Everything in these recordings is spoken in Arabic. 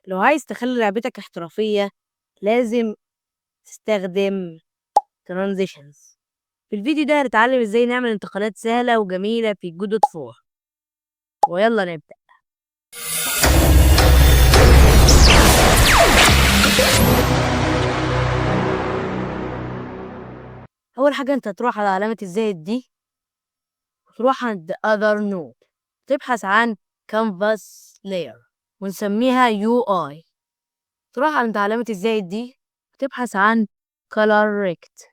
لو عايز تخلي لعبتك احترافية لازم تستخدم ترانزيشنز. في الفيديو ده هنتعلم ازاي نعمل انتقالات سهلة وجميلة في جود اوف 4. ويلا نبدأ. أول حاجة أنت هتروح على علامة الزائد دي وتروح عند other node، تبحث عن canvas layer ونسميها UI. تروح عند علامة الزائد دي وتبحث عن color rect،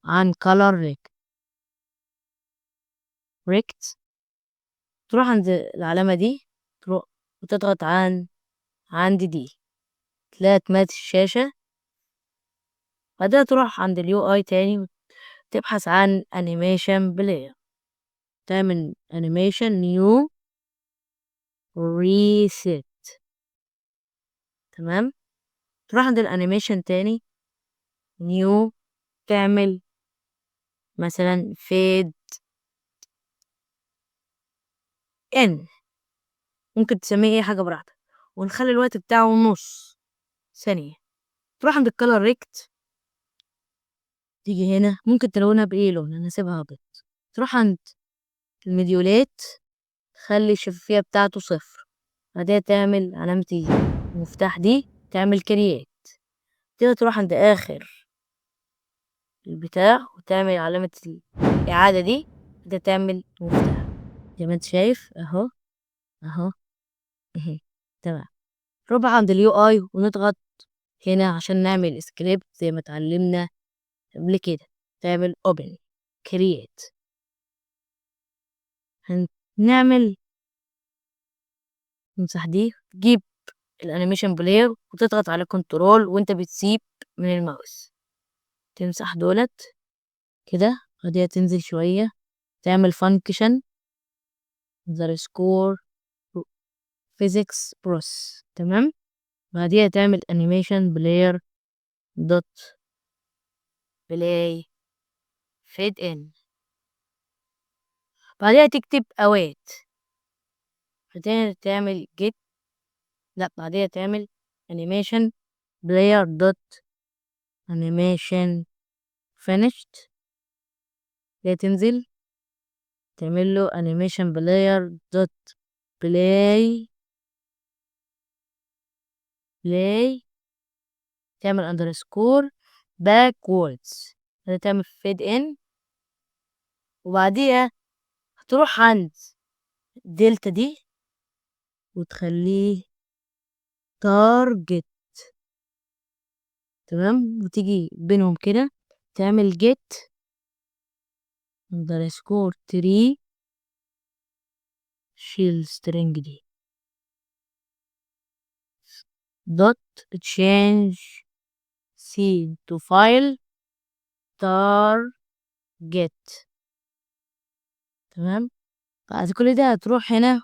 عن color rect. تروح عند العلامة دي تروح وتضغط عند دي، تلاقي مات الشاشة. بعدها تروح عند اليو اي تاني وتبحث عن animation player، تعمل animation new reset. تمام. تروح عند الانيميشن تاني new، تعمل مثلا fade in، ممكن تسميه اي حاجة براحتك، ونخلي الوقت بتاعه نص ثانية. تروح عند الكالر ريكت، تيجي هنا ممكن تلونها باي لون، انا سيبها ابيض. تروح عند المديولات، خلي الشفافية بتاعته 0. بعدها تعمل علامة المفتاح دي، تعمل كرييت كده. تروح عند آخر البتاع وتعمل علامة الإعادة دي، ده تعمل مفتاح زي ما انت شايف اهو اهو اهي. تمام. نروح عند اليو اي ونضغط هنا عشان نعمل سكريبت زي ما اتعلمنا قبل كده. تعمل open create، هنعمل نمسح دي، تجيب الانيميشن بلاير وتضغط على كنترول وانت بتسيب من الماوس، تمسح دولت كده. بعدها تنزل شوية تعمل function underscore physics pros. تمام. بعدها تعمل animation player dot play fade in. بعدها تكتب await. بعدين تعمل get، لا بعدها تعمل animation player dot animation finished. بعدها تنزل تعمل له animation player dot play، تعمل underscore backwards. بعدها تعمل fade in. وبعديها هتروح عند دلتا دي وتخليه تارجت. تمام. وتيجي بينهم كده تعمل get underscore tree، شيل string دي dot change scene to file target. تمام. بعد كل ده هتروح هنا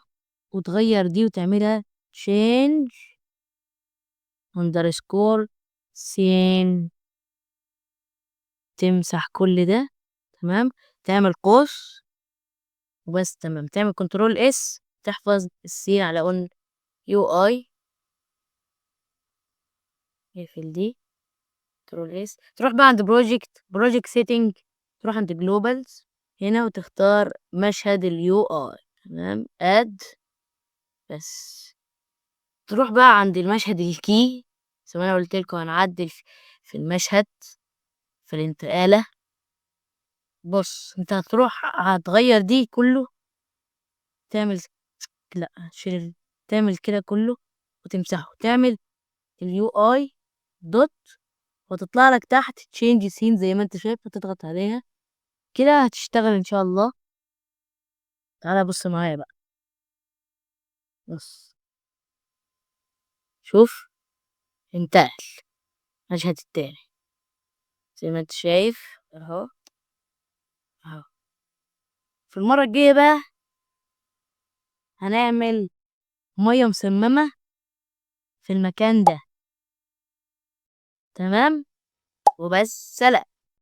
وتغير دي وتعملها change underscore scene، تمسح كل ده. تمام. تعمل قوس وبس. تمام. تعمل كنترول اس، تحفظ السين على اون يو اي، اقفل دي كنترول اس. تروح بقى عند بروجكت سيتنج، تروح عند جلوبالز هنا وتختار مشهد اليو اي. تمام. اد بس. تروح بقى عند المشهد الكي زي ما انا قلت لكم، هنعدل في المشهد في الانتقالة. بص انت هتروح هتغير دي كله، تعمل لا شيل، تعمل كده كله وتمسحه، تعمل اليو اي دوت وتطلع لك تحت تشينج سين زي ما انت شايف، وتضغط عليها كده هتشتغل ان شاء الله. تعالى بص معايا بقى. بص شوف انتهى المشهد التاني زي ما انت شايف اهو اهو. في المرة الجاية بقى هنعمل مية مسممة في المكان ده. تمام. وبس. سلام.